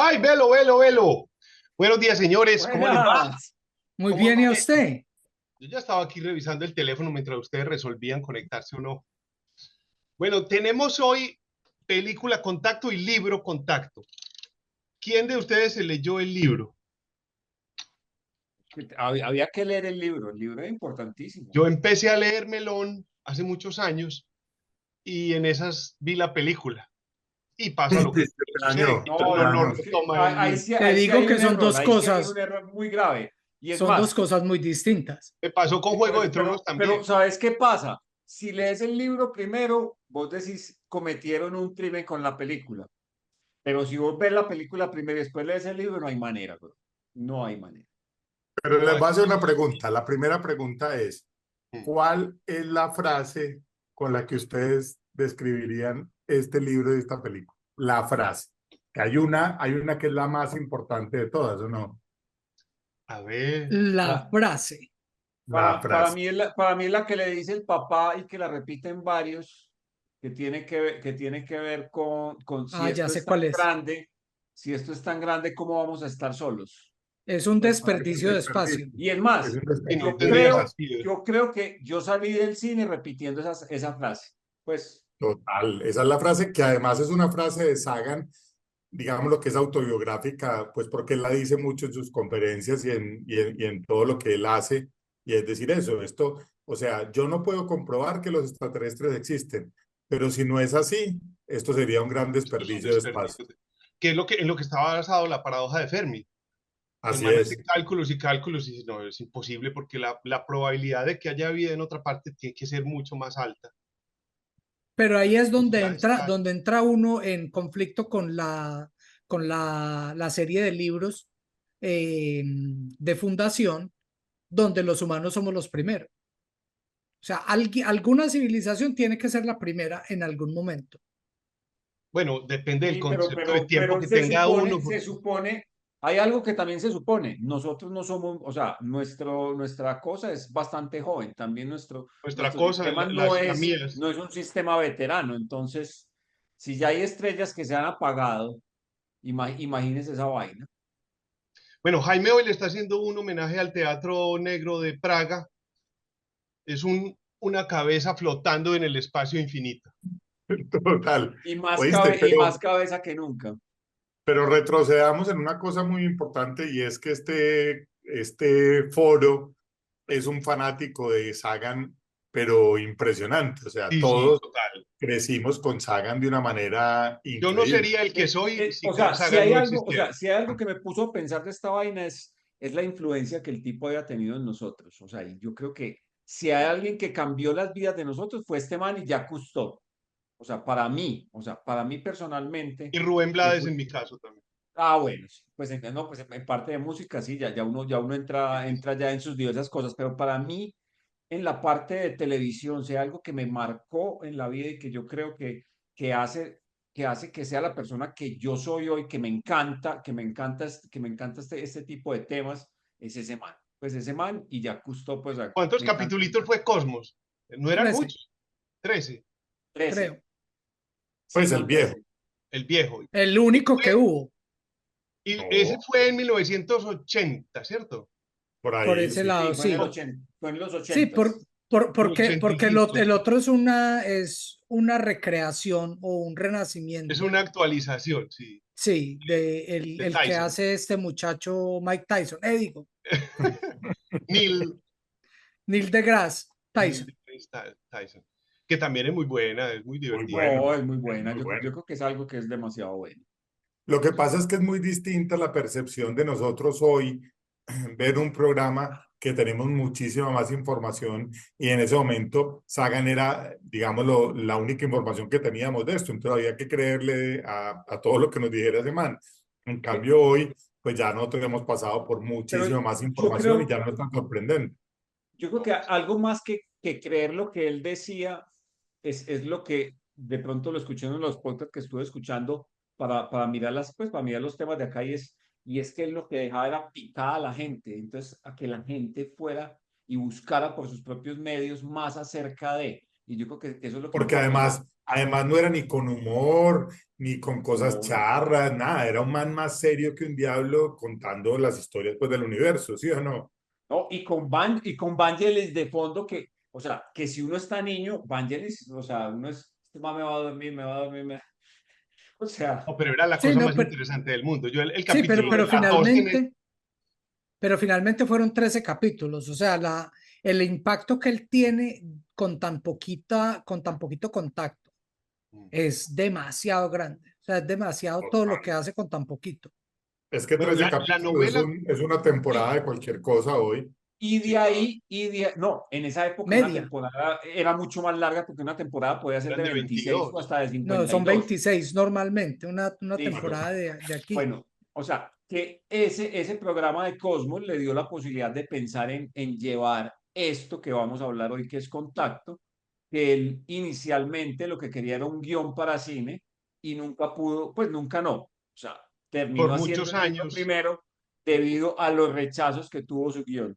Ay, velo, velo, velo. Buenos días, señores. ¿Cómo les va? Buenas. Muy ¿Cómo bien, ¿y a amanece? usted? Yo ya estaba aquí revisando el teléfono mientras ustedes resolvían conectarse o no. Bueno, tenemos hoy película Contacto y libro Contacto. ¿Quién de ustedes se leyó el libro? Había que leer el libro es importantísimo. Yo empecé a leer Melón hace muchos años y en esas vi la película. Y pasa lo que sucede. Año, Tito No, tres no, no, no no, años. es que retoma el libro. Te ahí sí digo hay que un son error, dos ahí sí hay un cosas, error muy grave. Y es son dos más, cosas muy distintas. Me pasó con Juego de Tronos pero también. ¿sabes qué pasa? Si lees el libro primero, vos decís, cometieron un crimen con la película. Pero si vos ves la película primero y después lees el libro, no hay manera, bro. No hay manera. Pero No, les voy a hacer una pregunta. La primera pregunta es, mm. ¿cuál es la frase con la que ustedes describirían este libro y esta película? La frase. Que hay una que es la más importante de todas, ¿o no? A ver. La La, frase. La frase. para mí es la que le dice el papá y que la repiten varios, que tiene que ver con si Ah, ya esto sé es tan cuál es. grande, si esto es tan grande, ¿cómo vamos a estar solos? Es un Pues, Es un desperdicio de espacio. desperdicio. y es Es más, un Y no desperdicio de tendría espacio. sentido. yo creo que yo salí del cine repitiendo esa frase. Pues, Total. Esa es la frase que además es una frase de Sagan, digamos lo que es autobiográfica, pues porque él la dice mucho en sus conferencias y en todo lo que él hace. Y es decir eso, esto, o sea, yo no puedo comprobar que los extraterrestres existen, pero si no es así, esto sería un gran Estos son desperdicio de espacio. desperdicios. Que es lo que, en lo que estaba basado la paradoja de Fermi. El Así man hace es. cálculos y cálculos y dice, no, es imposible porque la probabilidad de que haya vida en otra parte tiene que ser mucho más alta. Pero ahí es Ya está. donde entra uno en conflicto con la serie de libros de fundación, donde los humanos somos los primeros. O sea, alguna civilización tiene que ser la primera en algún momento. Bueno, depende del sí, concepto de tiempo pero que tenga uno, se porque supone, hay algo que también se supone, nosotros no somos, o sea, nuestra cosa es bastante joven, también nuestra nuestro cosa, sistema la mía es... no es un sistema veterano, entonces, si ya hay estrellas que se han apagado, imagínese esa vaina. Bueno, Jaime hoy le está haciendo un homenaje al Teatro Negro de Praga. Es una cabeza flotando en el espacio infinito. Total. Y más cabeza que nunca. Pero retrocedamos en una cosa muy importante y es que este foro es un fanático de Sagan, pero impresionante. O sea, Sí, sí, todos total. crecimos con Sagan de una manera Yo no increíble. sería el que soy si O Carl sea, Sagan no existiera. si hay algo que me puso a pensar de esta vaina es la influencia que el tipo haya tenido en nosotros. O sea, y yo creo que si hay alguien que cambió las vidas de nosotros fue este man y Jacques Cousteau. O sea, para mí personalmente, Y Rubén que Blades fue, en mi caso también. bueno, sí, pues, no, pues en parte de música, sí, ya uno entra ya en sus diversas cosas, pero para mí, en la parte de televisión, sea algo que me marcó en la vida y que yo creo que hace, que hace que sea la persona que yo soy hoy, que me encanta este tipo de temas, es ese man. Pues ese man y ya Cousteau, pues ¿Cuántos me encanta. capitulitos fue Cosmos? No eran 13, muchos, 13. 13. creo. Sí, Pues son el viejo. 13. El viejo. El único que Fue- hubo y ese No, fue en 1980, ¿cierto? por por ahí, ese sí. lado, Sí, sí. fue en los Sí, 80s. El 80 y porque listo. el otro es una recreación o un Es renacimiento, una actualización, sí, sí, de el que Tyson. hace este muchacho Mike Tyson, digo, Neil, Neil deGrasse Neil Tyson. deGrasse Tyson. Que también es muy buena, es muy Muy divertida. bueno, No, es muy es buena. muy bueno. Yo creo que es algo que es demasiado bueno. Lo que pasa es que es muy distinta la percepción de nosotros hoy ver un programa que tenemos muchísima más información y en ese momento Sagan era, digámoslo, la única información que teníamos de esto, entonces había que creerle a todo lo que nos dijera ese man. En Eh, cambio hoy, pues ya nosotros hemos pasado por Pero muchísima más yo información y creo, ya no es tan sorprendente. yo creo que algo más que creer lo que él decía es lo que de pronto lo escuché en los podcasts que estuve escuchando para mirar para mirar los temas de acá y es que él lo que dejaba era picada a la gente. Entonces, a que la gente fuera y buscara por sus propios medios más acerca de. Y yo creo que eso es lo que Porque importa. O sea, además no era ni con humor, ni con cosas No, no. charras, nada. Era un man más serio que un diablo contando las historias pues, del universo, ¿sí o no? No, y con Vangelis de fondo que, o sea, que si uno está niño, Vangelis, o sea, uno es, este man me va a dormir, me va a dormir, o sea, No, pero era la Sí, cosa no, más interesante del mundo. Yo el sí, capítulo de pero la tos en el... finalmente fueron 13 capítulos. O sea, el impacto que él tiene con tan poquito contacto es demasiado grande. O sea, es demasiado todo lo que Total. hace con tan poquito. Es que Bueno, 13 la capítulos novela, es una temporada y, de cualquier cosa hoy. y sí, de ahí, no, en esa época una Media. temporada era mucho más larga porque una temporada podía ser eran de de 26 o 22. hasta de No, son 52. 26 normalmente, una Sí, Claro. temporada de aquí. bueno, o sea, que ese programa de Cosmos le dio la posibilidad de pensar en llevar esto que vamos a hablar hoy, que es Contacto, que él inicialmente lo que quería era un guión para cine y nunca pudo, pues nunca no, o sea, Por terminó haciendo muchos el libro años. primero debido a los rechazos que tuvo su guión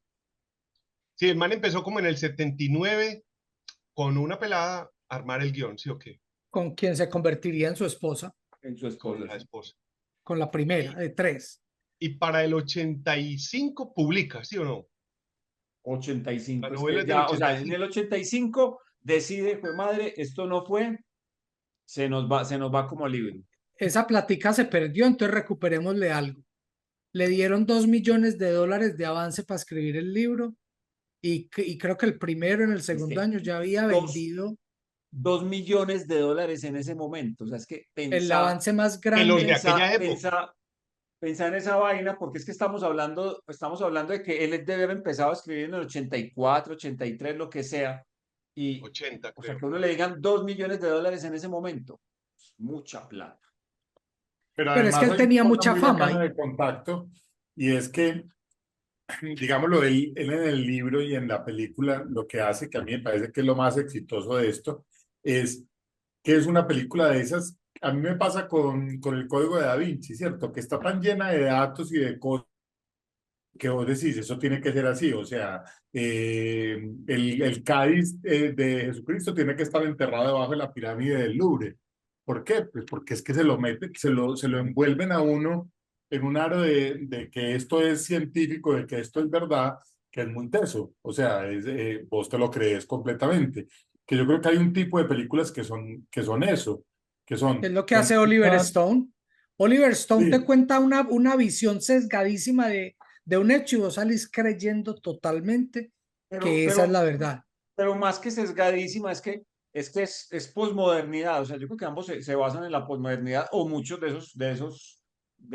Sí, el man empezó como en el 79 con una pelada a armar el guión, ¿sí o qué? Con quien se convertiría en su esposa, en su Con esposa, la ¿sí? esposa. con la primera Y, de tres. y para el 85 publica, ¿sí o no? La 85, es novela que es del ya, o sea, en 85. el 85 decide, fue madre, esto no fue, se nos va como libro. Esa platica se perdió, entonces recuperémosle algo. Le dieron $2 millones de avance para escribir el libro y creo que el primero en el Es segundo que año ya había dos, vendido 2 millones de dólares en ese momento. O sea, es que el avance más De los de grande. aquella época, pensá en esa vaina, porque es que estamos hablando de que él debe haber empezado a escribir en el 84, 83, lo que sea. Y, 80 o sea, creo. que a uno le digan 2 millones de dólares en ese momento, es mucha plata. Pero Pero es que además él hay una tenía cosa mucha muy fama bacana y de Contacto y es que, digámoslo, él en el libro y en la película lo que hace, que a mí me parece que es lo más exitoso de esto, es que es una película de esas. A mí me pasa con el Código de Da Vinci, ¿cierto? Que está tan llena de datos y de cosas que vos decís, eso tiene que ser así, o sea, el cáliz de Jesucristo tiene que estar enterrado debajo de la pirámide del Louvre. ¿Por qué? Pues porque es que se lo meten, se lo envuelven a uno en un aro de que esto es científico, de que esto es verdad, que es muy teso, o sea, vos te lo crees completamente. Que yo creo que hay un tipo de películas que son eso, que es son, lo que son hace Oliver películas, Stone. Oliver Stone te sí, cuenta una visión sesgadísima de un hecho y vos salís creyendo totalmente Pero, que esa es pero, la verdad. pero más que sesgadísima, es posmodernidad. O sea, yo creo que ambos se basan en la posmodernidad, o muchos de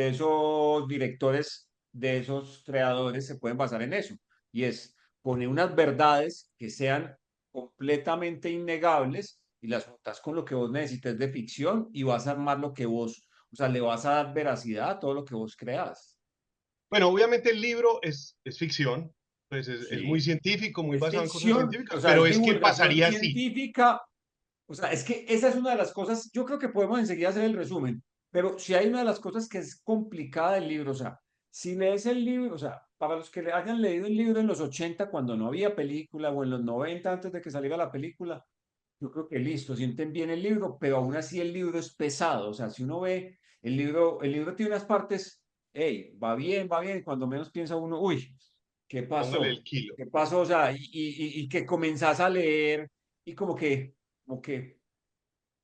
esos directores, de esos creadores se pueden basar en eso. Y es poner unas verdades que sean completamente innegables y las juntas con lo que vos necesites de ficción y vas a armar lo que vos, o sea, le vas a dar veracidad a todo lo que vos creas. Bueno, obviamente el libro es ficción, pues es muy Sí. científico, muy Es basado en cosas ficción, o científicas, sea, pero es es que divulgación pasaría así. científica. O sea, es que esa es una de las cosas, yo creo que podemos enseguida hacer el resumen, pero si hay una de las cosas que es complicada del libro, o sea, si lees el libro, o sea, para los que le hayan leído el libro en los 80 cuando no había película, o en los 90 antes de que saliera la película, yo creo que listo, sienten bien el libro, pero aún así el libro es pesado, o sea, si uno ve el libro tiene unas partes, hey, va bien, cuando menos piensa uno, uy, ¿qué Póngale pasó? el kilo. ¿Qué pasó? O sea, y que comenzás a leer y como que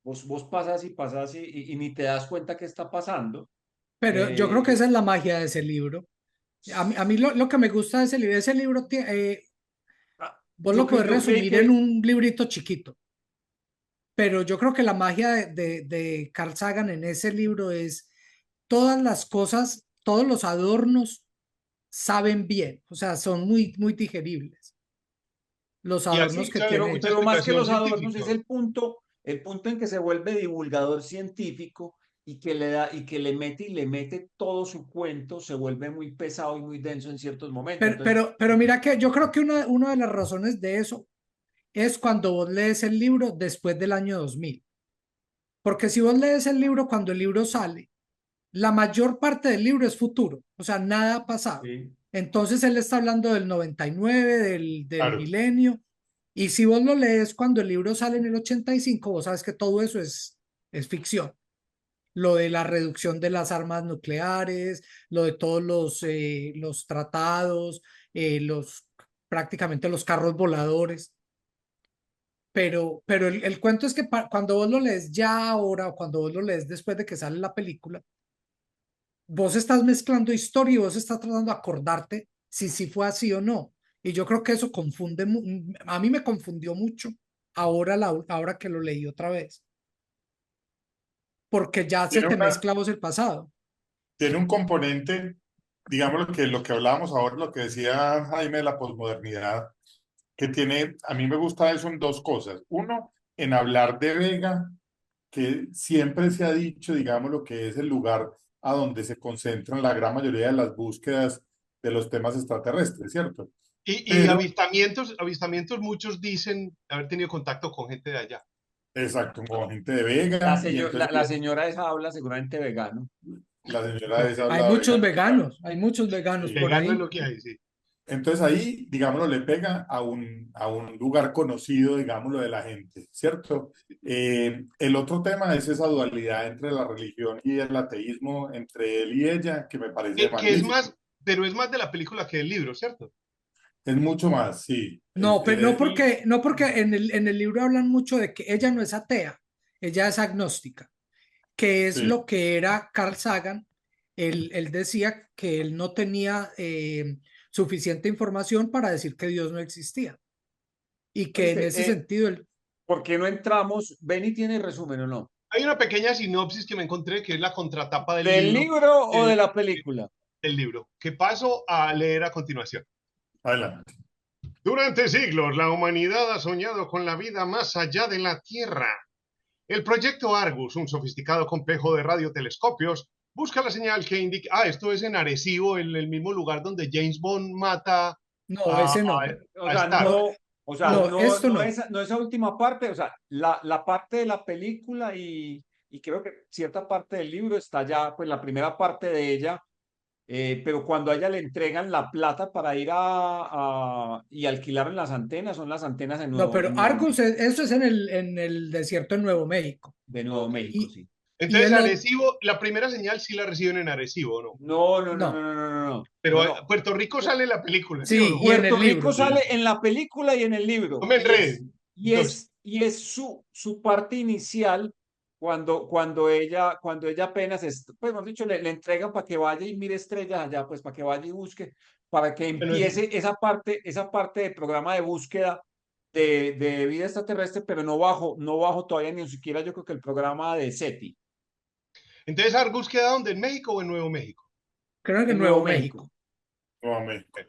vos pasas y ni te das cuenta qué está pasando. Pero yo creo que Eh, esa es la magia de ese libro. A mí lo que me gusta de ese libro, vos lo podés yo creí resumir en que, un librito chiquito, pero yo creo que la magia de Carl Sagan en ese libro es todas las cosas, todos los adornos saben bien, o sea, son muy digeribles. Los Y adornos así, que claro, tiene. mucha pero más que explicación los adornos es científica. el punto en que se vuelve divulgador científico y que le da, y que le mete todo su cuento, se vuelve muy pesado y muy denso en ciertos momentos. Entonces, Pero mira que yo creo que una de las razones de eso es cuando vos lees el libro después del año 2000. Porque si vos lees el libro cuando el libro sale, la mayor parte del libro es futuro, o sea, nada ha pasado. sí, Entonces él está hablando del 99, del claro. milenio, y si vos lo lees cuando el libro sale en el 85, vos sabes que todo eso es ficción. lo de la reducción de las armas nucleares, lo de todos los tratados, prácticamente los carros voladores. Pero el cuento es que cuando vos lo lees ya ahora o cuando vos lo lees después de que sale la película, vos estás mezclando historia y vos estás tratando de acordarte si fue así o no. Y yo creo que eso confunde, a mí me confundió mucho ahora que lo leí otra vez, porque ya se Tiene te una, mezcla vos el pasado. tiene un componente, digamos lo que hablábamos ahora, lo que decía Jaime de la posmodernidad, que tiene, a mí me gusta eso en dos cosas. Uno, en hablar de Vega, que siempre se ha dicho, digamos, lo que es el lugar a donde se concentran la gran mayoría de las búsquedas de los temas extraterrestres, ¿cierto? Y Pero, avistamientos, muchos dicen haber tenido contacto con gente de allá. exacto, con gente de Vega, y entonces La señora esa habla seguramente vegano. la señora esa Hay habla de muchos Vega. veganos, hay muchos veganos Sí. por Vegano es ahí. lo que hay, sí. Entonces ahí, digámoslo, le pega a un lugar conocido, digámoslo, de la gente, ¿cierto? El otro tema es esa dualidad entre la religión y el ateísmo, entre él y ella, que me parece Que es magnífico. más, pero es más de la película que del libro, ¿cierto? Es mucho más, sí. No, pero no porque en el libro hablan mucho de que ella no es atea, ella es agnóstica, que es Sí. lo que era Carl Sagan. Él decía que él no tenía suficiente información para decir que Dios no existía y que en ese Oíste, sentido él, ¿por qué no entramos? Benny tiene resumen o no. Hay una pequeña sinopsis que me encontré que es la contratapa del ¿Del libro, libro o de del, la película? del libro, que paso a leer a continuación. Adelante. Durante siglos, la humanidad ha soñado con la vida más allá de la Tierra. El proyecto Argus, un sofisticado complejo de radiotelescopios, busca la señal que indica. Ah, esto es en Arecibo, en el mismo lugar donde James Bond mata no, a, ese a, no, O a sea, Star. no, no, o sea, no, esto no. no esa última parte, o sea, la parte de la película y creo que cierta parte del libro está ya, pues la primera parte de ella, pero cuando a ella le entregan la plata para ir y alquilar las antenas, son las antenas No, pero en Argus, eso es en el desierto de Nuevo México. de Nuevo Ok. México, Y, sí. y Entonces, el otro, Arecibo, la primera señal sí la reciben en Arecibo, ¿no? no, Pero No. Puerto Rico sale en la película, ¿sí o sí, no? y en Puerto el Rico libro. sale en la película y en el No libro. me enreden. Entonces, Y es su parte inicial cuando ella apenas, pues mejor dicho, le entregan para que vaya y mire estrellas allá, pues para que vaya y busque, para que bueno, empiece esa parte de programa de búsqueda de vida extraterrestre, pero no bajo todavía ni siquiera yo creo que el programa de SETI entonces Argus queda ¿dónde? ¿En México o en Nuevo México? Creo que en en Nuevo Nuevo México. México. Nuevamente.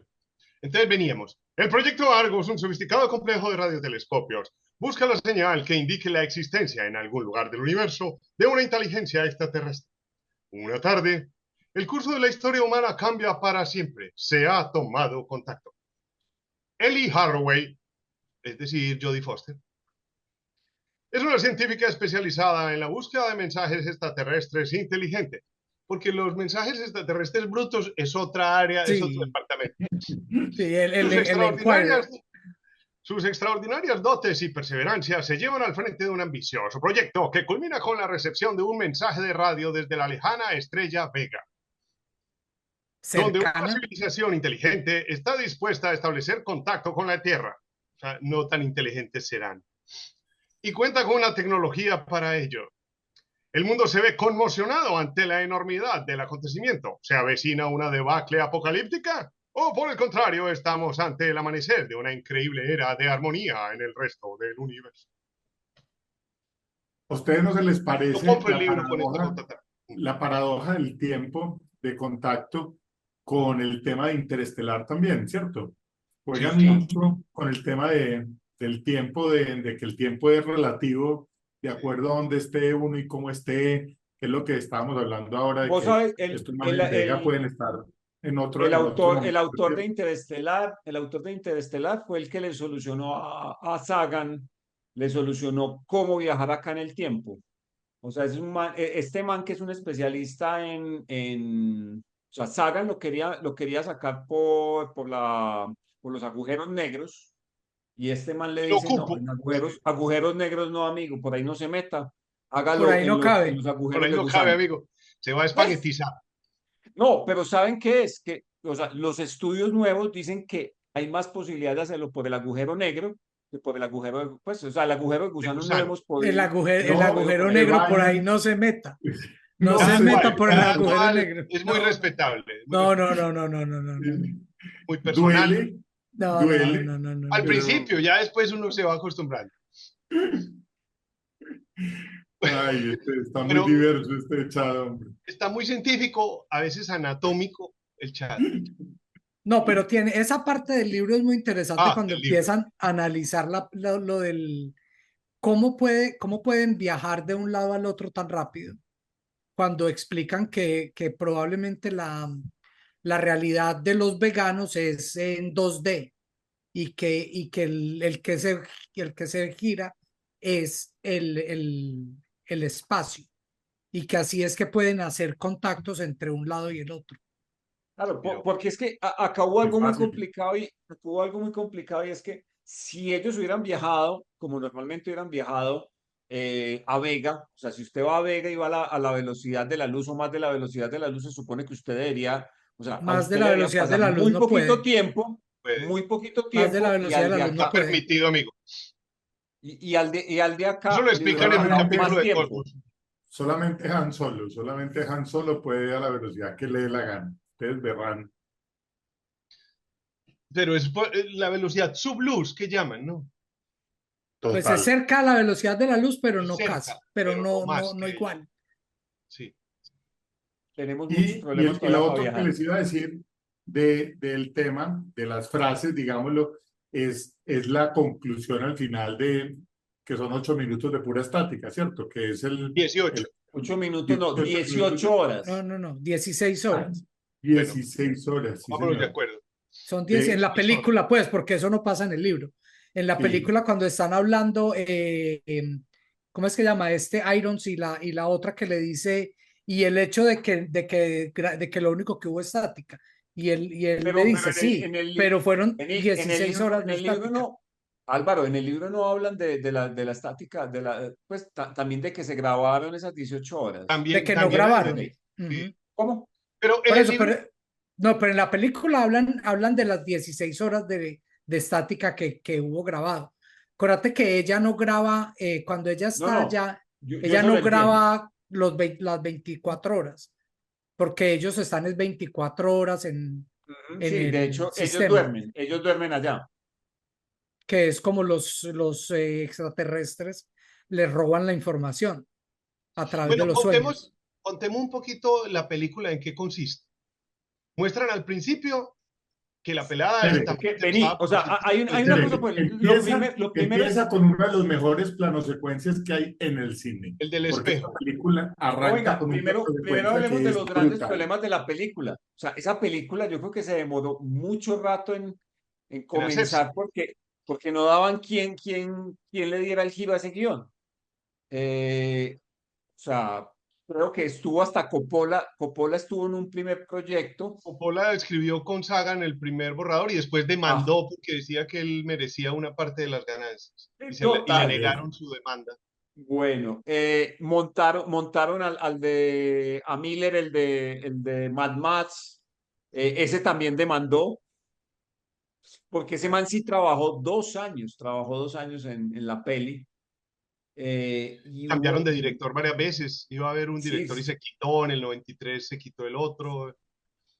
Entonces veníamos. El proyecto Argus, un sofisticado complejo de radiotelescopios, busca la señal que indique la existencia en algún lugar del universo de una inteligencia extraterrestre. Una tarde, el curso de la historia humana cambia para siempre. Se ha tomado contacto. Ellie Haraway, es decir, Jodie Foster, es una científica especializada en la búsqueda de mensajes extraterrestres inteligentes, porque los mensajes extraterrestres brutos es otra área, es otro Sí, departamento. sí, Sus el Enquirer. extraordinarias Sus extraordinarias dotes y perseverancia se llevan al frente de un ambicioso proyecto que culmina con la recepción de un mensaje de radio desde la lejana estrella Vega, donde una Cercana. civilización inteligente está dispuesta a establecer contacto con la Tierra. O sea, no tan inteligentes serán. Y cuenta con una tecnología para ello. El mundo se ve conmocionado ante la enormidad del acontecimiento. ¿Se avecina una debacle apocalíptica? ¿O por el contrario, estamos ante el amanecer de una increíble era de armonía en el resto del universo? ¿A ustedes no se les Yo parece compro el libro con esta contratapa. la paradoja del tiempo de contacto con el tema de Interestelar también, ¿cierto? Sí, Juegan claro. mucho con el tema del tiempo, de que el tiempo es relativo de acuerdo a dónde esté uno y cómo esté, que es lo que estábamos hablando ahora, de Vos que sabes, estos manes de Vega pueden estar en otro el momento, autor de ¿cierto? Interestelar, fue el que le solucionó a Sagan, le solucionó cómo viajar acá en el tiempo. O sea, este man que es un especialista o sea, Sagan lo quería sacar por los agujeros negros y este man le Lo dice, no, ocupo. en agujeros negros no, amigo, por ahí no se meta. Por hágalo ahí no en cabe. los Por agujeros ahí de no cabe, gusano. amigo. Se va a Pues, espaguetizar. no, pero ¿saben qué es? Que, o sea, los estudios nuevos dicen que hay más posibilidad de hacerlo por el agujero negro que por el agujero de, pues, o sea, el agujero de De gusano no gusano. hemos podido, El hemos podido No, agujero poner. negro por ahí vayan, no se meta. No no se Cada se meta cual, por el metan. cada agujero cual negro. es muy No, respetable, es muy, no, no, no, no, no, no, no, no, no. muy personal. Duele, No, no, duele, no, no, no, Al no. pero principio, ya después uno se va acostumbrando. ay, está muy Pero diverso este chat, hombre. está muy científico, a veces anatómico el chat. No, pero tiene, esa parte del libro es muy interesante Ah, cuando el libro. empiezan a analizar lo del cómo pueden viajar de un lado al otro tan rápido. Cuando explican que probablemente la realidad de los veganos es en 2D y que el que se gira es el espacio y que así es que pueden hacer contactos entre un lado y el otro. Claro, Mira, porque es que acá hubo Muy algo muy fácil. complicado y es que si ellos hubieran viajado, como normalmente hubieran viajado a Vega, o sea, si usted va a Vega y va a la velocidad de la luz o más de la velocidad de la luz, se supone que usted debería, o sea, a Más de usted la le deberían velocidad de pasar la luz no puede. pues, muy poquito Más de la tiempo, y velocidad de al la de luz está no acá, puede. permitido, amigo. y al de Eso acá lo le explican hubiera en un pasado más capítulo de tiempo. Cosmos. Solamente Han Solo puede a la velocidad que le dé la gana. Ustedes verán. Pero es la velocidad subluz que llaman, ¿no? Pues se Total. acerca a la velocidad de la luz, pero Es no casi, cerca, pero pero no no, más no, no que ella. igual. Sí. Tenemos muchos problemas Y todavía lo para otro que viajar. les iba a decir del tema, de las frases, digámoslo, es la conclusión al final que son 8 minutos de pura estática, ¿cierto? Que es el 18. 8 minutos, no, 18 minutos, 18 No, horas. no, no, 16 horas. Bueno, 16 horas, sí, vámonos de señor. acuerdo. Son 10 en la 6 horas. película, pues, porque eso no pasa en el libro. En la Sí, película, cuando están hablando, ¿cómo es que llama? Este Irons y la otra que le dice, y el hecho de que lo único que hubo es estática. Y él le Pero dice, sí, pero fueron en el 16 libro, horas en de el libro estática. no, Álvaro, en el libro no hablan de la estática, pues también de que se grabaron esas 18 horas. De También, que no también hay de grabaron. ti. Sí. Ujú. ¿Cómo? Pero en Por el eso, libro, no, pero en la película hablan de las 16 horas de estática que hubo grabado. Acuérdate que ella no graba, cuando ella No, está no, allá, yo ella eso lo no entiendo. graba las 24 horas, porque ellos están es 24 horas Ujú, en sí, de el hecho, sistema, ellos duermen allá. que es como los extraterrestres les roban la información a través de bueno, los sueños. contemos un poquito la película en qué consiste. Muestran al principio que la pelada espere, está muy Porque vení, interesada o por los sea, hay una cosa, espere. extraterrestres. pues, lo primero es, Empieza con uno de los mejores planosecuencias que hay en el cine, El del porque esta espejo. película no, arranca venga, con un primero planosecuencia hablemos que de es los grandes brutal. problemas de la película. O sea, esa película yo creo que se demoró mucho rato en En hacerse. comenzar porque no daban quién le diera el giro a ese guión. O sea, creo que estuvo hasta Coppola estuvo en un primer proyecto. Coppola escribió con Sagan el primer borrador y después Ah, demandó porque decía que él merecía una parte de las ganancias y le total. negaron su demanda. Bueno, montaron a Miller, el de Mad Max, ese también demandó, porque ese man sí trabajó 2 años en la peli, y Cambiaron hubo, de director varias veces. Iba a haber un sí, director y se quitó, en el 93 se quitó el otro.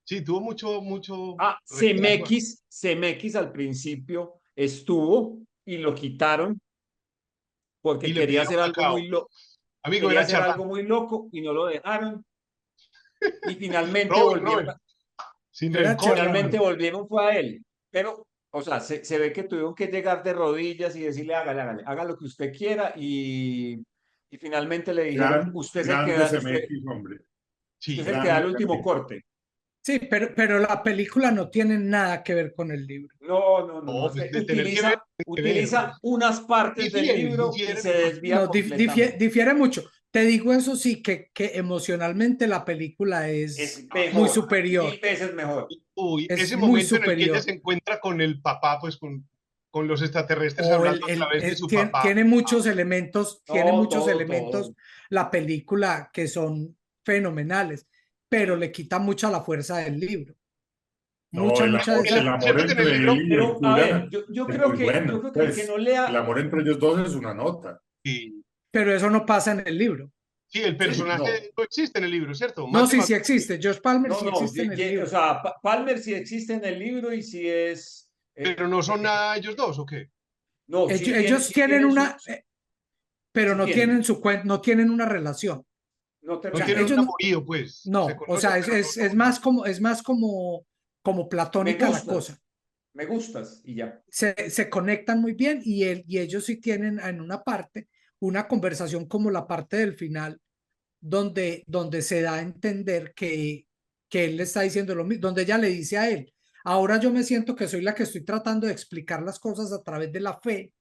Sí, tuvo mucho rechazo. CMX al principio estuvo y lo quitaron porque Y le pidieron a Cao. Amigo, quería era hacer charlatán. algo muy loco y no lo dejaron, y finalmente Robin, volvieron. Robin, sin Era rencor, Finalmente charlatán. hermano. volvieron fue a él, pero, o sea, se ve que tuvieron que llegar de rodillas y decirle, haga lo que usted quiera, y finalmente le dijeron, Grande CMX, hombre. usted Sí, es el que da el Grande último CMX. corte. Sí, pero la película no tiene nada que ver con el libro. No, no, pues usted de tener que ver, que ver, utiliza pues. unas partes del libro y Difieren se en cosas. desvía No, completamente. difiere mucho. Te digo eso sí, que emocionalmente la película es Es muy mejor, superior. 1000 veces mejor. Uy, Es ese muy momento en el que ella superior. se encuentra con el papá, pues con los extraterrestres O hablando a través de su papá. tiene muchos elementos, tiene No, muchos todo, elementos todo. la película, que son fenomenales, pero le quita mucha la fuerza del libro. No, Mucha de el esa. amor Cierto que en el entre libro, él y el Pero, a ver, cura yo es creo muy que, yo bueno. creo que el que Pues no el lea, amor entre ellos dos es una nota. sí, Pero eso no pasa en el libro. sí, el sí, personaje no, no existe en el libro, ¿cierto? No, sí, Matthew sí existe. Josh Palmer no, sí no, existe en el o libro. sea, Palmer sí existe en el libro y sí es, pero no son nada ellos dos, ¿o qué? no, Ellos sí tienen tienen una, pero sí no tienen, tienen no tienen una relación. O no No sea, terminan. tienen un ellos no, amorío, pues. Se no, o conocen, sea, pero no es son. más como Me platónica la cosa. gustas, me gustas y ya. Se conectan muy bien y ellos sí tienen en una parte una conversación como la parte del final, donde se da a entender que él le está diciendo lo mismo, donde ella le dice a él, ahora yo me siento que soy la que estoy tratando de explicar las cosas a través de la fe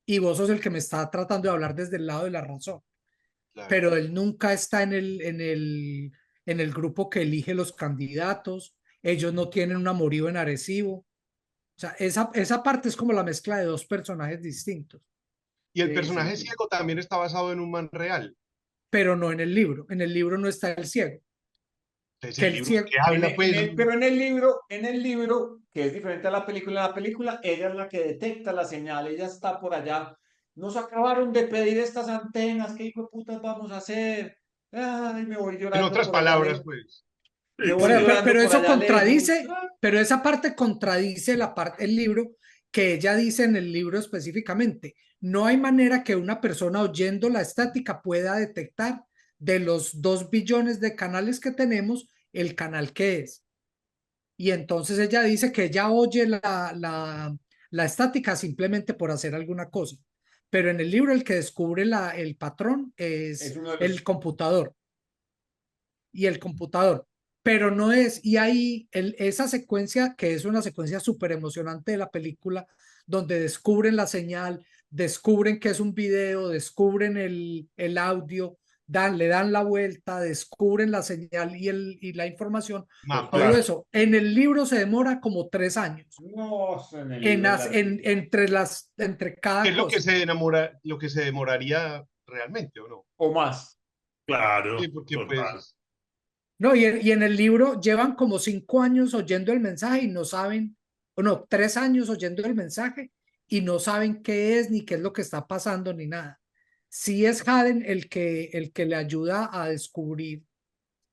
y vos sos el que me está tratando de hablar desde el lado de la razón. Claro. Pero él nunca está en el grupo que elige los candidatos, ellos no tienen un amorío en Arecibo. O sea, esa parte es como la mezcla de dos personajes distintos, Y el Sí, sí, personaje sí. ciego también está basado en un man real. pero no en el libro. En el libro no está el ciego. Es Que el el libro ciego, que habla, pues. Pero en el libro, que es diferente a la película, ella es la que detecta la señal, ella está por allá. Nos acabaron de pedir estas antenas, ¿qué hijo de putas vamos a hacer? Ay, me voy En llorando otras por allá palabras, lejos, pues. me Sí, voy sí. llorando pero por eso allá lejos. contradice, pero esa parte contradice el libro, que ella dice en el libro específicamente. No hay manera que una persona oyendo la estática pueda detectar de los 2 billones de canales que tenemos el canal que es. Y entonces ella dice que ella oye la estática simplemente por hacer alguna cosa. Pero en el libro el que descubre el patrón Es es uno de el los... computador. Y el computador. Pero no es, y ahí esa secuencia, que es una secuencia súper emocionante de la película, donde descubren la señal, descubren que es un video, descubren el audio, le dan la vuelta, descubren la señal y la información, Man, todo Claro. eso. En el libro se demora como 3 años No, en el libro es larguísimo. entre ¿qué cada es lo que cosa. se enamora, lo que se demoraría realmente, o no? O más. Sí, Claro, porque total. pues, No, y en el libro llevan como 5 años oyendo el mensaje y no saben, o no, 3 años oyendo el mensaje y no saben qué es, ni qué es lo que está pasando, ni nada. Sí es Haden el que le ayuda a descubrir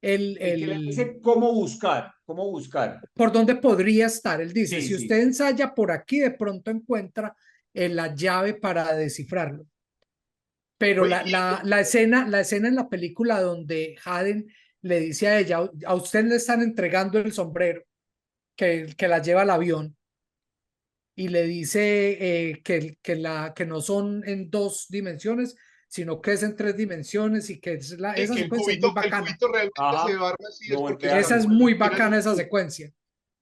el, El que le el, dice cómo buscar, cómo buscar. por dónde podría estar. Él dice, Sí, si sí. usted ensaya por aquí, de pronto encuentra la llave para descifrarlo. Pero oye, la escena en la película donde Haden le dice a ella, a usted le están entregando el sombrero que la lleva al avión y le dice que no son en 2 dimensiones, sino que es en 3 dimensiones y que esa secuencia es muy que el bacana. cubito realmente se Ajá. arma así, es Lo porque voltea Esa están es así. muy tirando bacana, un esa tubo. secuencia.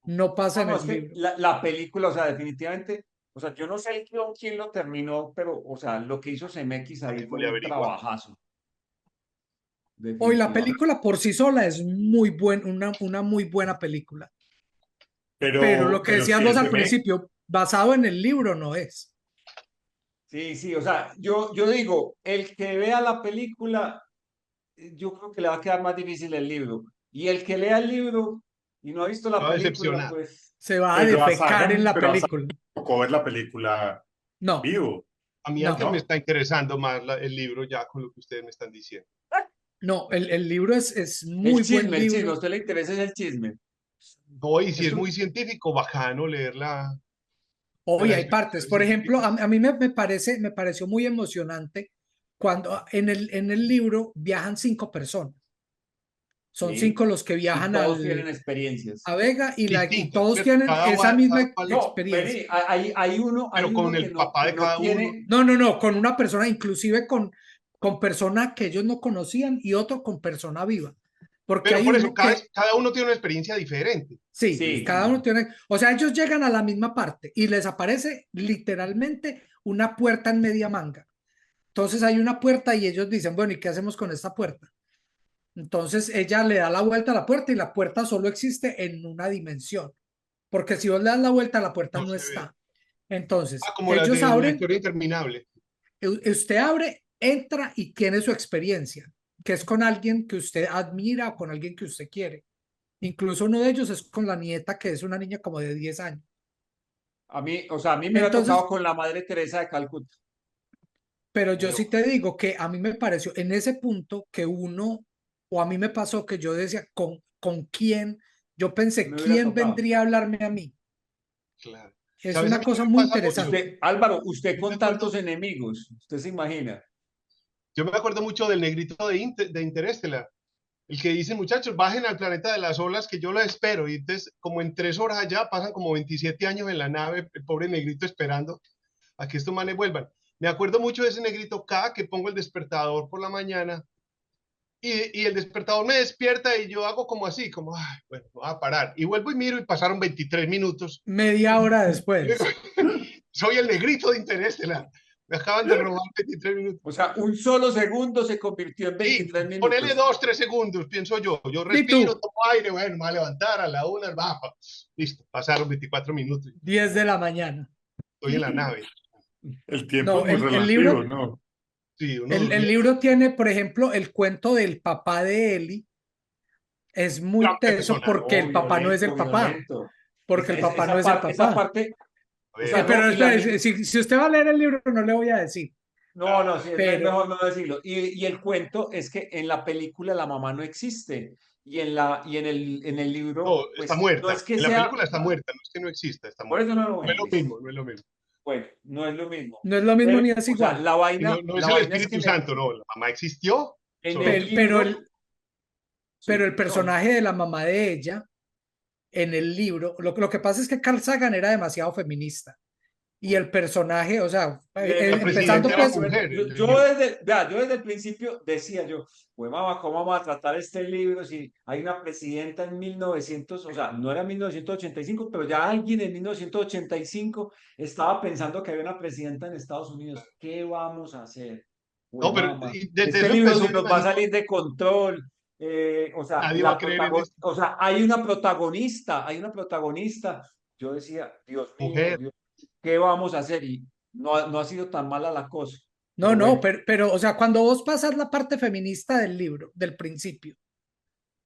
No pasa No, en no, es el que libro. la película, o sea, definitivamente, o sea, yo no sé quién lo terminó, pero, o sea, lo que hizo CMX Ya ahí mismo fue le un averigua. trabajazo, Hoy la definitivamente. película por sí sola es una muy buena película. Pero lo que Pero decías si vos es al de Meg, principio, basado en el libro, no es. Sí, sí, o sea, yo digo, el que vea la película, yo creo que le va a quedar más difícil el libro. Y el que lea el libro y no ha visto Me la va a película, decepcionar. pues, Se va a defecar en la Pero a Sagan película. tocó ver la película en No, vivo, A mí antes no, me ¿no? está interesando más el libro ya con lo que ustedes me están diciendo. no. El libro es muy buen el chisme, a libro. usted le interesa es el chisme. No, y si Es es un, muy científico, bacano leerla de Hoy las hay partes. explicaciones Por ejemplo, científicas. a mí me pareció muy emocionante cuando en el libro viajan 5 personas. Son sí, 5 los que y viajan todos tienen experiencias. a Vega y Distintas, todos ¿cierto? tienen Cada esa uno misma va al- No, experiencia. vení, pero hay con uno el papá que de no cada uno. tiene, No, no, no, con una persona, inclusive con persona que ellos no conocían y otro con persona viva. Porque Pero hay por eso, uno que, cada uno tiene una experiencia diferente. sí, sí, cada uno tiene, o sea, ellos llegan a la misma parte y les aparece literalmente una puerta en media manga. Entonces hay una puerta y ellos dicen, bueno, ¿y qué hacemos con esta puerta? Entonces ella le da la vuelta a la puerta y la puerta solo existe en una dimensión. Porque si vos le das la vuelta, la puerta No no se ve. está. Entonces, Ah, como las ellos de la abren, historia interminable. usted abre entra y tiene su experiencia, que es con alguien que usted admira o con alguien que usted quiere. Incluso uno de ellos es con la nieta, que es una niña como de 10 años. A mí, o sea, a mí me hubiera tocado Entonces, con la Madre Teresa de Calcuta. pero yo Pero sí te digo que a mí me pareció en ese punto que uno, o a mí me pasó que yo decía, ¿con quién? Yo pensé, Me hubiera ¿quién tocado. vendría a hablarme a mí? claro. Es ¿Sabes a una mí qué cosa me muy pasa mucho? interesante. Usted, Álvaro, usted Yo me con acuerdo, tantos enemigos, usted se imagina. yo me acuerdo mucho del negrito de Interestelar. El que dice, muchachos, bajen al planeta de las olas que yo lo espero. Y entonces, como en 3 horas allá, pasan como 27 años en la nave, el pobre negrito esperando a que estos manes vuelvan. Me acuerdo mucho de ese negrito cada que pongo el despertador por la mañana y el despertador me despierta y yo hago como así, como, ay, bueno, voy a parar. Y vuelvo y miro y pasaron 23 minutos. Media hora Y digo, después. soy el negrito de Interestelar. Me acaban de robar 23 minutos. O sea, un solo segundo se convirtió en Y 23 ponele minutos. 2, 3 segundos, pienso yo. Yo Di respiro, tú, tomo aire, bueno, me voy a levantar a la una, bajo. Listo, pasaron 24 minutos. 10 de la mañana. Estoy en la nave. El tiempo es No, muy el relativo, libro, ¿no? Sí, uno el durmiendo. libro tiene, por ejemplo, el cuento del papá de Eli. Es muy Gran teso personaje. porque No, el papá no es el violento, papá, violento. porque el papá no es el Esa papá. parte, A o sea, ver, no, Pero y la espere, si usted va a leer el libro, no le voy a decir. no, no, sí, es Pero, mejor no decirlo. Y el cuento es que en la película la mamá no existe. Y en el no, libro, está pues no es muerta. que En la sea, película está muerta, no es que no exista, está por muerta. eso no lo No es ven, lo listo. mismo, no es lo mismo. Bueno, no es lo mismo. no es lo mismo Pero, ni es o sea, igual. Y no, no es la el vaina es que Espíritu Santo, no, la mamá existió, en solo el que Pero, libro, pero sí, el no, personaje de la mamá de ella en el libro, lo que pasa es que Carl Sagan era demasiado feminista. Y el personaje, o sea, la presidenta empezando era pues, mujer en el libro. yo desde el principio decía yo, pues mamá, ¿cómo vamos a tratar este libro si hay una presidenta en 1900, o sea, no era 1985, pero ya alguien en 1985 estaba pensando que había una presidenta en Estados Unidos? ¿Qué vamos a hacer? Pues No, pero mamá, desde este eso libro empezó, se me nos va a imagino, salir de control. O sea, nadie va a creer en esto. o sea, hay una protagonista. Yo decía, Dios mío, Mujer, Dios, ¿qué vamos a hacer? Y no, no ha sido tan mala la cosa, no, pero no, bueno. o sea, cuando vos pasas la parte feminista del libro, del principio,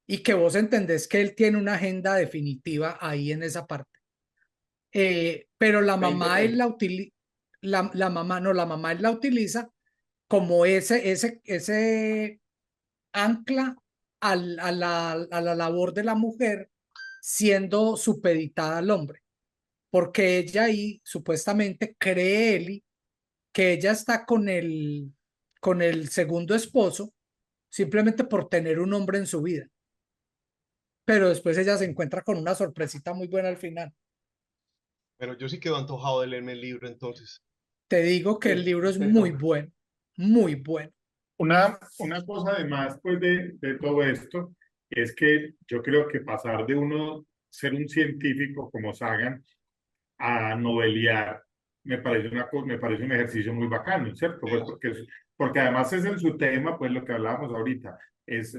y que vos entendés que él tiene una agenda definitiva ahí en esa parte. Pero la mamá él 2030. la utiliza, la mamá no, la mamá él la utiliza como ese ancla a la labor de la mujer siendo supeditada al hombre, porque ella ahí supuestamente cree Eli que ella está con el segundo esposo simplemente por tener un hombre en su vida, pero después ella se encuentra con una sorpresita muy buena al final. pero yo sí quedo antojado de leerme el libro entonces. Te digo que el Sí, libro es te muy toca. bueno, muy bueno. Una cosa además pues de todo esto es que yo creo que pasar de uno ser un científico como Sagan a noveliar me parece un ejercicio muy bacano, ¿cierto? Pues porque además es en su tema, pues lo que hablábamos ahorita,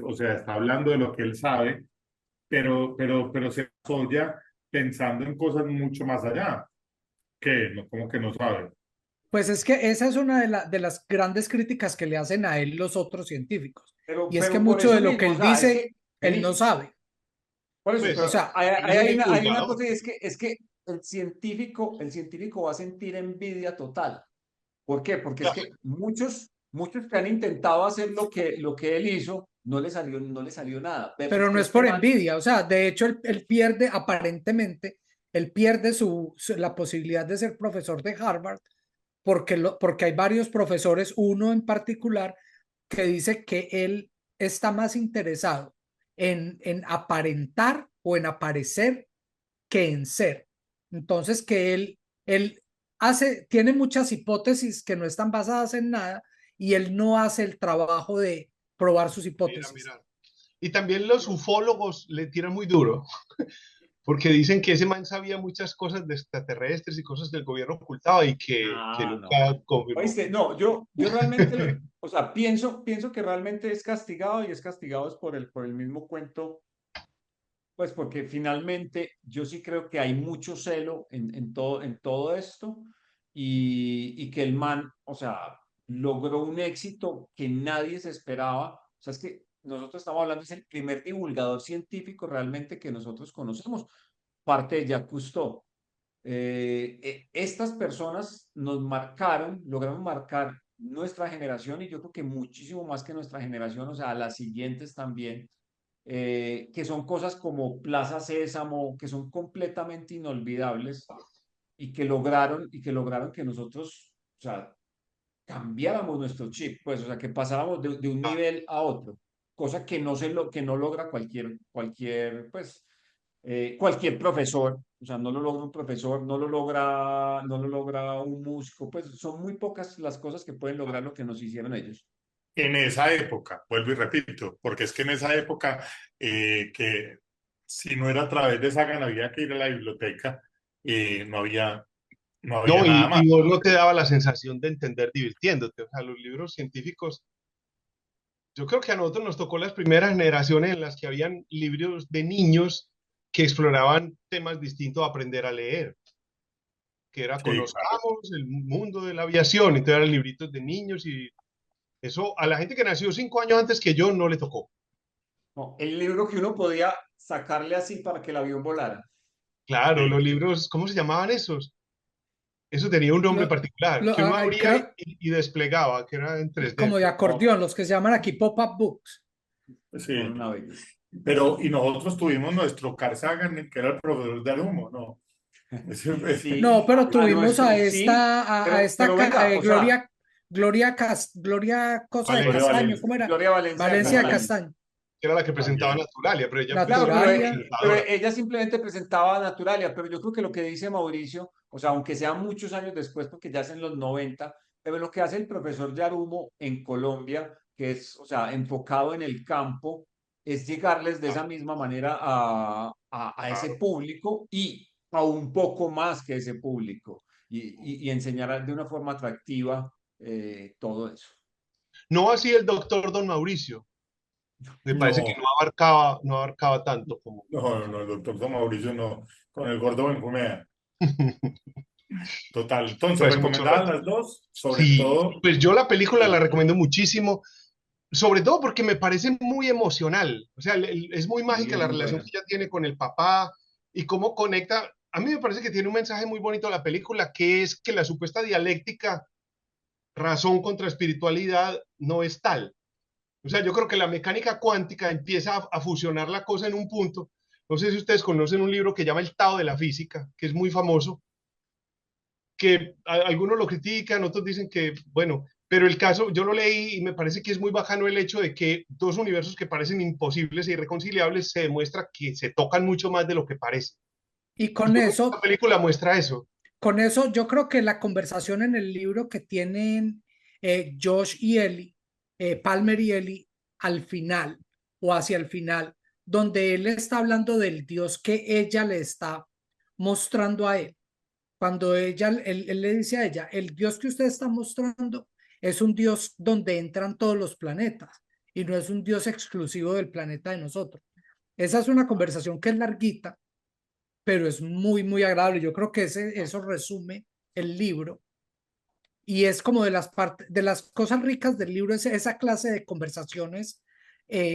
o sea, está hablando de lo que él sabe, pero se asocia pensando en cosas mucho más allá, que no, como que no sabe. Pues es que esa es una de las grandes críticas que le hacen a él los otros científicos. Y es que Pero por mucho de eso lo que mismo, o él sea, es dice, que, él no vení, sabe. por eso, O pero Pues, sea, él es un hay una divulgador. cosa y es que el científico va a sentir envidia total. ¿Por qué? Porque es Ah, que muchos que han intentado hacer lo que él hizo, no le salió nada. Versus pero no que es este por man, envidia. O sea, de hecho, él pierde aparentemente, él pierde la posibilidad de ser profesor de Harvard porque hay varios profesores, uno en particular, que dice que él está más interesado en aparentar o en aparecer que en ser. Entonces, que él tiene muchas hipótesis que no están basadas en nada y él no hace el trabajo de probar sus mira, hipótesis. mira. Y también los ufólogos le tiran muy duro, porque dicen que ese man sabía muchas cosas de extraterrestres y cosas del gobierno ocultado y que no, no. nunca confirmó. Oíste, no, yo realmente, o sea, pienso que realmente es castigado y es castigado es por el mismo cuento. Pues porque finalmente yo sí creo que hay mucho celo en todo esto y que el man, o sea, logró un éxito que nadie se esperaba. O sea, es que nosotros estamos hablando, es el primer divulgador científico realmente que nosotros conocemos, parte de Jacques Cousteau. Estas personas nos marcaron, lograron marcar nuestra generación y yo creo que muchísimo más que nuestra generación, o sea, las siguientes también, que son cosas como Plaza Sésamo, que son completamente inolvidables y que lograron que nosotros, o sea, cambiáramos nuestro chip, pues, o sea, que pasáramos de un nivel a otro, cosa que que no logra cualquier profesor, o sea, no lo logra un profesor, no lo logra un músico, pues son muy pocas las cosas que pueden lograr lo que nos hicieron ellos. En esa época, vuelvo y repito, porque es que en esa época, que si no era a través de Sagan, había que ir a la biblioteca, no había No, nada más. y vos no te daba la sensación de entender divirtiéndote. O sea, los libros científicos, yo creo que a nosotros nos tocó las primeras generaciones en las que habían libros de niños que exploraban temas distintos a aprender a leer, que era Sí, claro. conozcamos el mundo de la aviación, entonces eran libritos de niños y eso a la gente que nació 5 años antes que yo no le tocó. No, el libro que uno podía sacarle así para que el avión volara. Claro, Sí. los libros, ¿cómo se llamaban esos? Eso tenía un nombre Lo- particular, que uno abría creo y desplegaba, que era en 3D. como de No, acordeón, los que se llaman aquí pop-up books. son Sí. una belleza. Y nosotros tuvimos nuestro Carl Sagan, que era el profesor de Arumo, ¿no? No, Sí, pero a tuvimos nuestro, a sí, esta, a esta pero venga, o sea, Gloria Cosa de Valencia, Gloria Castaño, Valencia. ¿cómo era? Gloria Valencia de Valencia de Castaño. Castaño, que era la que presentaba También. Naturalia, pero ella Claro, Naturalia. pero presentadora. ella simplemente presentaba Naturalia, pero yo creo que lo que dice Mauricio, o sea, aunque sea muchos años después, porque ya es en los 90, pero lo que hace el profesor Yarumo en Colombia, que es, o sea, enfocado en el campo, es llegarles de esa misma manera a ese Claro. público y a un poco más que ese público y enseñar de una forma atractiva todo eso. No así el doctor Don Mauricio. Me parece que No, no abarcaba tanto como. no, el doctor Don Mauricio no, con el gordo Benjumea. Total. Entonces, Pues mucho recomendadas rato. las dos, sobre Sí, todo. pues yo la película la recomiendo muchísimo, sobre todo porque me parece muy emocional. O sea, es muy Sí, mágica es la muy relación buena. que ella tiene con el papá y cómo conecta. A mí me parece que tiene un mensaje muy bonito la película, que es que la supuesta dialéctica, razón contra espiritualidad, no es tal. O sea, yo creo que la mecánica cuántica empieza a fusionar la cosa en un punto. No sé si ustedes conocen un libro que llama El Tao de la Física, que es muy famoso, que algunos lo critican, otros dicen que, bueno, pero el caso, yo lo leí y me parece que es muy bacano el hecho de que dos universos que parecen imposibles e irreconciliables se demuestra que se tocan mucho más de lo que parece. Y Y yo creo que esta película muestra eso. con eso, yo creo que la conversación en el libro que tienen Josh y Ellie, Palmer y Ellie, al final o hacia el final, donde él está hablando del Dios que ella le está mostrando a él. Cuando él le dice a ella, el Dios que usted está mostrando es un Dios donde entran todos los planetas y no es un Dios exclusivo del planeta de nosotros. Esa es una conversación que es larguita, pero es muy, muy agradable. Yo creo que eso resume el libro y es como de las cosas ricas del libro, es esa clase de conversaciones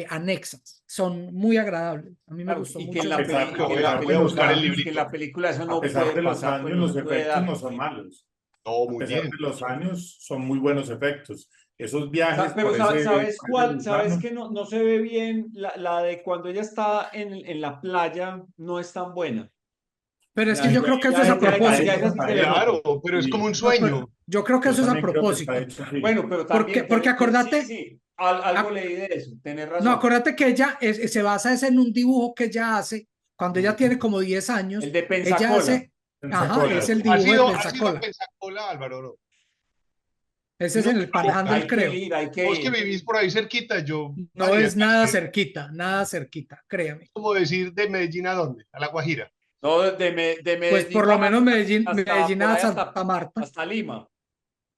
anexas. Son muy agradables. A mí me Claro, gustó y que mucho en esa la, Creo peli- que y que en voy la a, pesar voy de a los buscar el película, y que en librito. la película eso A no pesar puede de los pasar, pues años, no los se puede efectos dar. no son malos. No, A muy pesar bien. de los años, son muy buenos efectos. Esos viajes Pero por ese ¿sabes por ese cuál? ¿Sabes gusano, que no se ve bien? La de cuando ella está en la playa no es tan buena. pero es que Ya, yo bueno, creo que eso es a ya propósito. esa sí está se le hecho. nota. Claro, pero es como Sí, un No, pero sueño. yo creo que yo eso es a también creo que está propósito. hecho así. Bueno, pero Porque, también, porque sí, acordate, sí, algo ac- leí de eso, tenés no, razón. acuérdate que ella se basa es en un dibujo que ella hace cuando ella tiene como 10 El años. de Ella Pensacola. hace, ajá, es Pensacola. el Ha dibujo de sido, ha sido Pensacola. Pensacola, Álvaro, ¿no? Ese es No en te el provoca. Panhandle, Hay que creo. ir, hay que Vos que ir. vivís por ahí cerquita, yo No haría es nada que nada cerquita, créame. como decir de Medellín a dónde, a La Guajira. No, de Pues Medellín por lo menos bajando Medellín, hasta Medellín por a ahí Santa Marta. hasta Lima.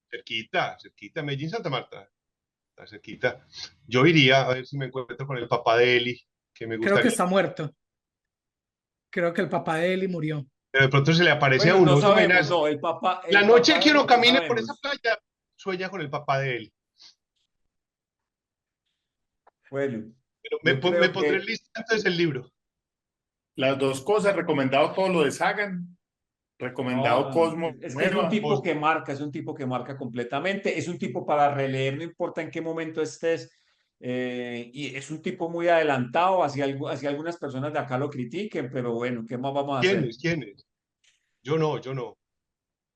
Cerquita, cerquita, Medellín, Santa Marta, está cerquita. Yo iría a ver si me encuentro con el papá de Eli, que me Creo que gustaría. está muerto. Creo que el papá de Eli murió. Pero de pronto se le aparece a Bueno, no uno. ¿Se sabemos, imaginas? no, La el noche papá que de uno él no camine por esa sabemos. playa, sueña con el papá de él. Bueno, Pero yo me creo pondré que lista antes del libro. Las dos cosas, recomendado todo lo de Sagan, recomendado no, Cosmo es que es un Nueva. tipo que marca, es un tipo que marca completamente, es un tipo para releer, no importa en qué momento estés, y es un tipo muy adelantado, hacia algunas personas de acá lo critiquen, pero bueno, ¿qué más vamos a hacer? ¿Quiénes? ¿Quiénes? Yo no, yo no.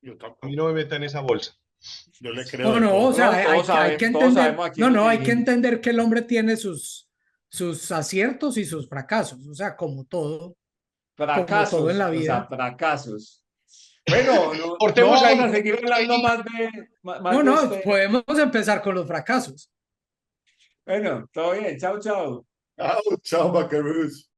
Yo A mí tampoco, no me metan en esa bolsa. yo le creo No, de no, o todo. sea, No, todos sabemos a quién no, nos no, hay que dirigimos. entender que el hombre tiene sus aciertos y sus fracasos, o sea, como todo en Fracasos, la o sea, vida. fracasos. Bueno, no Cortemos vamos ahí, a seguir cortemos hablando ahí. No, más de no, este. podemos empezar con los fracasos. Bueno, todo bien, chao, chao. Chao, chao, Macaroons.